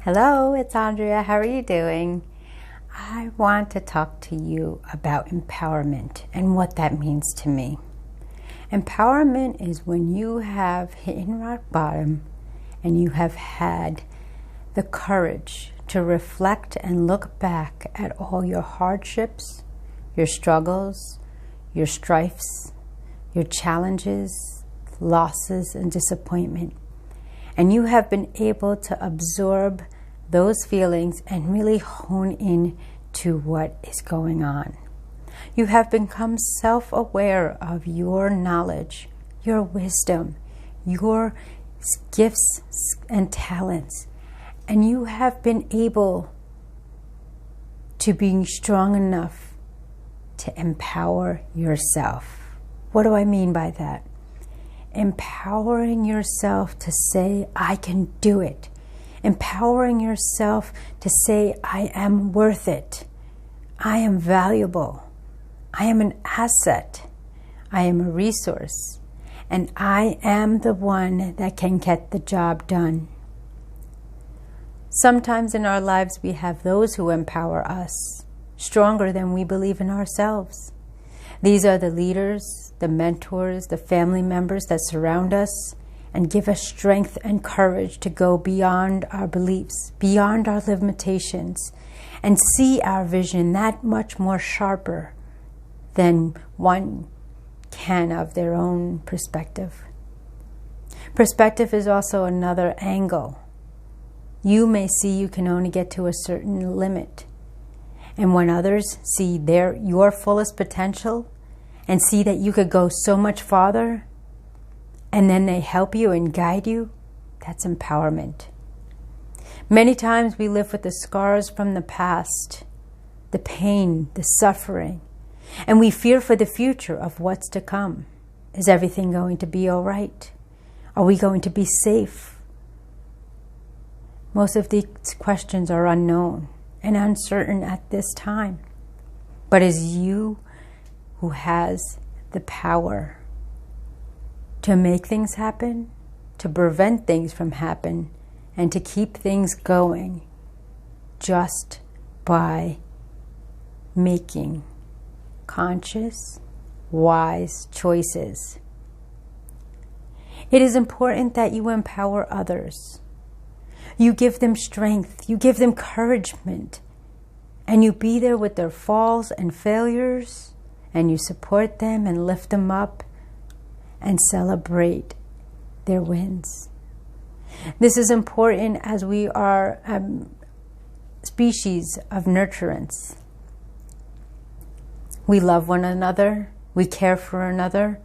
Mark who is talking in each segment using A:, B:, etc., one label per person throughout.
A: Hello, it's Andrea. How are you doing? I want to talk to you about empowerment and what that means to me. Empowerment is when you have hit rock bottom and you have had the courage to reflect and look back at all your hardships, your struggles, your strifes, your challenges, losses, and disappointment. And you have been able to absorb those feelings and really hone in to what is going on. You have become self-aware of your knowledge, your wisdom, your gifts and talents, and you have been able to be strong enough to empower yourself. What do I mean by that? Empowering yourself to say, I can do it. Empowering yourself to say, I am worth it. I am valuable. I am an asset. I am a resource. And I am the one that can get the job done. Sometimes in our lives we have those who empower us stronger than we believe in ourselves. These are the leaders, the mentors, the family members that surround us and give us strength and courage to go beyond our beliefs, beyond our limitations, and see our vision that much more sharper than one can of their own perspective. Perspective is also another angle. You may see you can only get to a certain limit. And when others see your fullest potential and see that you could go so much farther, and then they help you and guide you, that's empowerment. Many times we live with the scars from the past, the pain, the suffering, and we fear for the future of what's to come. Is everything going to be all right? Are we going to be safe? Most of these questions are unknown and uncertain at this time. But it's you who has the power to make things happen, to prevent things from happening, and to keep things going just by making conscious, wise choices. It is important that you empower others. You give them strength, you give them encouragement, and you be there with their falls and failures, and you support them and lift them up and celebrate their wins. This is important as we are a species of nurturance. We love one another, we care for another,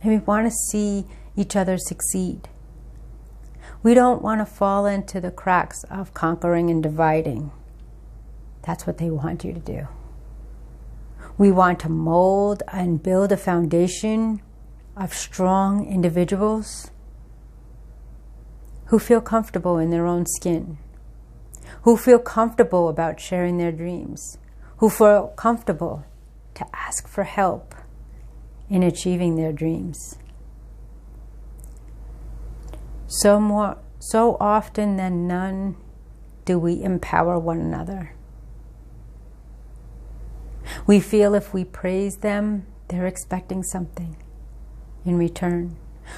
A: and we want to see each other succeed. We don't want to fall into the cracks of conquering and dividing. That's what they want you to do. We want to mold and build a foundation of strong individuals who feel comfortable in their own skin, who feel comfortable about sharing their dreams, who feel comfortable to ask for help in achieving their dreams. So often than none do we empower one another. We feel if we praise them, they're expecting something in return.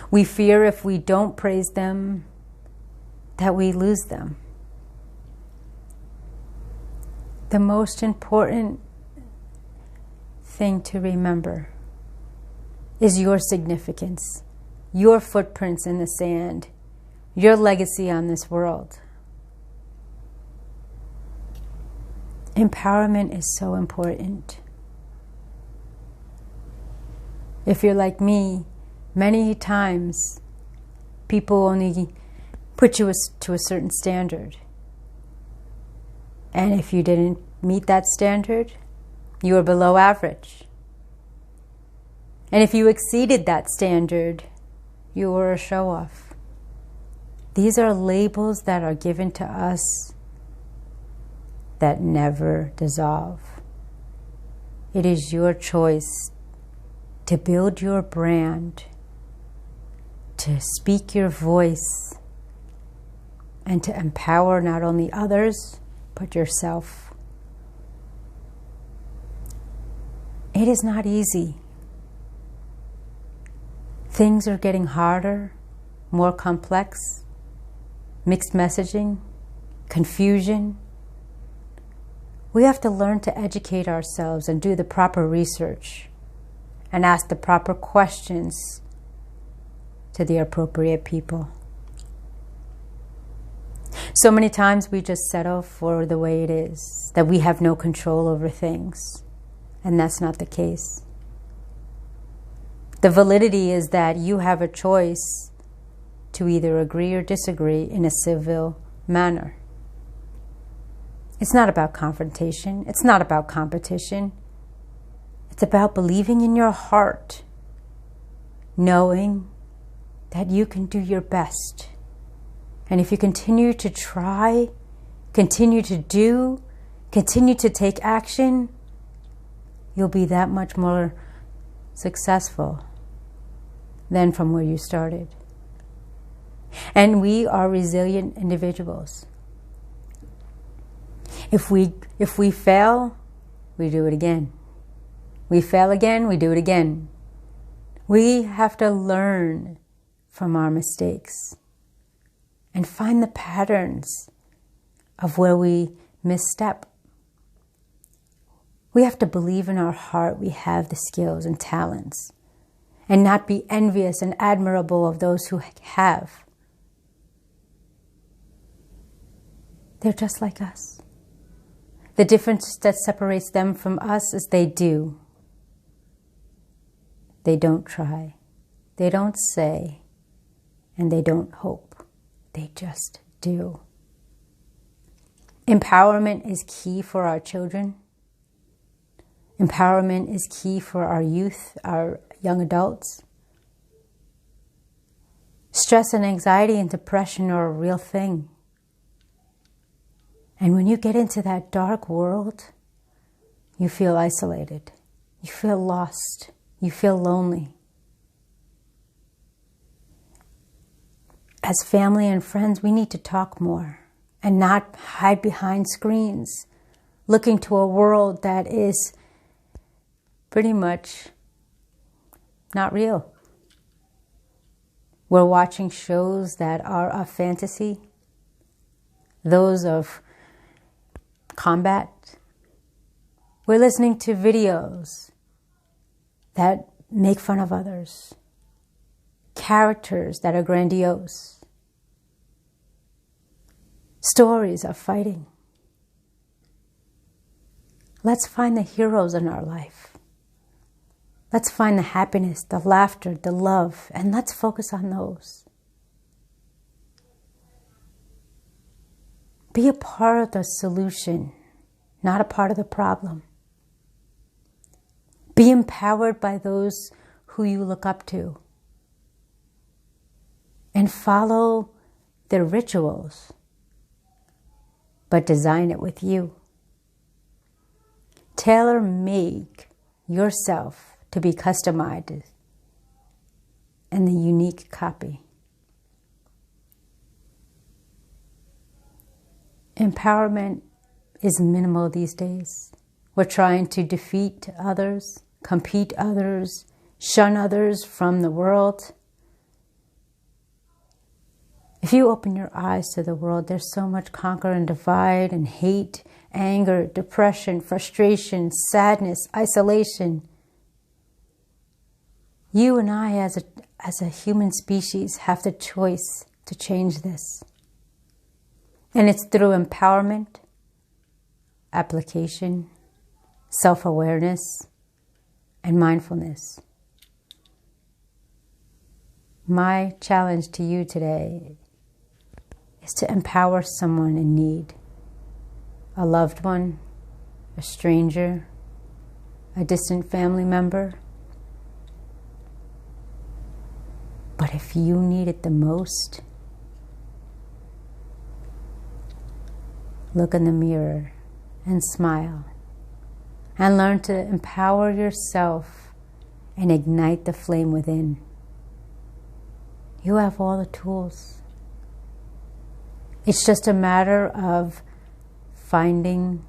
A: We fear if we don't praise them, that we lose them. The most important thing to remember is your significance, your footprints in the sand, your legacy on this world. Empowerment is so important. If you're like me, many times people only put you to a certain standard. And if you didn't meet that standard, you were below average. And if you exceeded that standard, you were a show-off. These are labels that are given to us that never dissolve. It is your choice to build your brand, to speak your voice, and to empower not only others, but yourself. It is not easy. Things are getting harder, more complex, mixed messaging, confusion. We have to learn to educate ourselves and do the proper research and ask the proper questions to the appropriate people. So many times we just settle for the way it is, that we have no control over things, and that's not the case. The validity is that you have a choice to either agree or disagree in a civil manner. It's not about confrontation. It's not about competition. It's about believing in your heart, knowing that you can do your best. And if you continue to try, continue to do, continue to take action, you'll be that much more successful than from where you started. And we are resilient individuals. If we fail, we do it again. We fail again, we do it again. We have to learn from our mistakes and find the patterns of where we misstep. We have to believe in our heart we have the skills and talents and not be envious and admirable of those who have. They're just like us. The difference that separates them from us is they do. They don't try. They don't say. And they don't hope. They just do. Empowerment is key for our children. Empowerment is key for our youth, our young adults. Stress and anxiety and depression are a real thing. And when you get into that dark world, you feel isolated. You feel lost. You feel lonely. As family and friends, we need to talk more and not hide behind screens, looking to a world that is pretty much not real. We're watching shows that are a fantasy, those of combat. We're listening to videos that make fun of others, characters that are grandiose, stories of fighting. Let's find the heroes in our life. Let's find the happiness, the laughter, the love, and let's focus on those. Be a part of the solution, not a part of the problem. Be empowered by those who you look up to. And follow their rituals, but design it with you. Tailor-make yourself to be customized and the unique copy. Empowerment is minimal these days. We're trying to defeat others, compete others, shun others from the world. If you open your eyes to the world, there's so much conquer and divide and hate, anger, depression, frustration, sadness, isolation. You and I, as a human species, have the choice to change this. And it's through empowerment, application, self-awareness, and mindfulness. My challenge to you today is to empower someone in need. A loved one, a stranger, a distant family member. But if you need it the most, look in the mirror and smile and learn to empower yourself and ignite the flame within. You have all the tools. It's just a matter of finding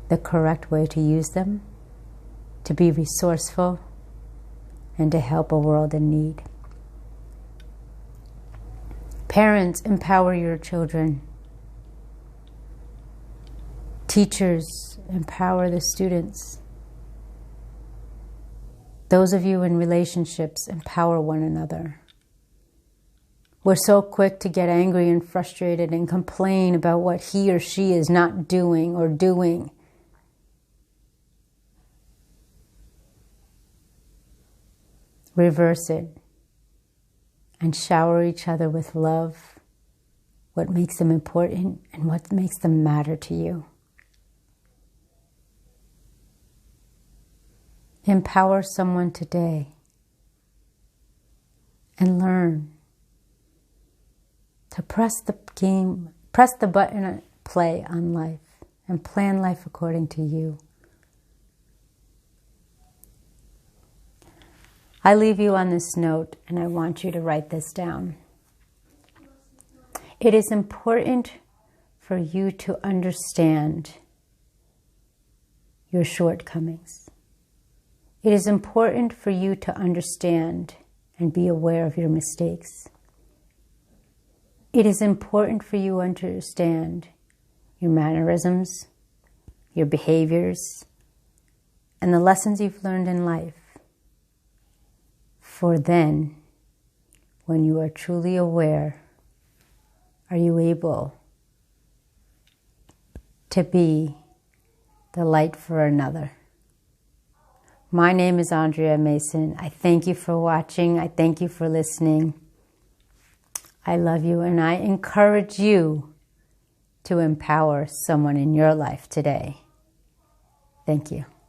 A: the correct way to use them, to be resourceful, and to help a world in need. Parents, empower your children. Teachers, empower the students. Those of you in relationships, empower one another. We're so quick to get angry and frustrated and complain about what he or she is not doing or doing. Reverse it and shower each other with love, what makes them important and what makes them matter to you. Empower someone today and learn to press the button and play on life and plan life according to you. I leave you on this note, and I want you to write this down. It is important for you to understand your shortcomings. It is important for you to understand and be aware of your mistakes. It is important for you to understand your mannerisms, your behaviors, and the lessons you've learned in life. For then, when you are truly aware, are you able to be the light for another. My name is Andrea Mason. I thank you for watching. I thank you for listening. I love you, and I encourage you to empower someone in your life today. Thank you.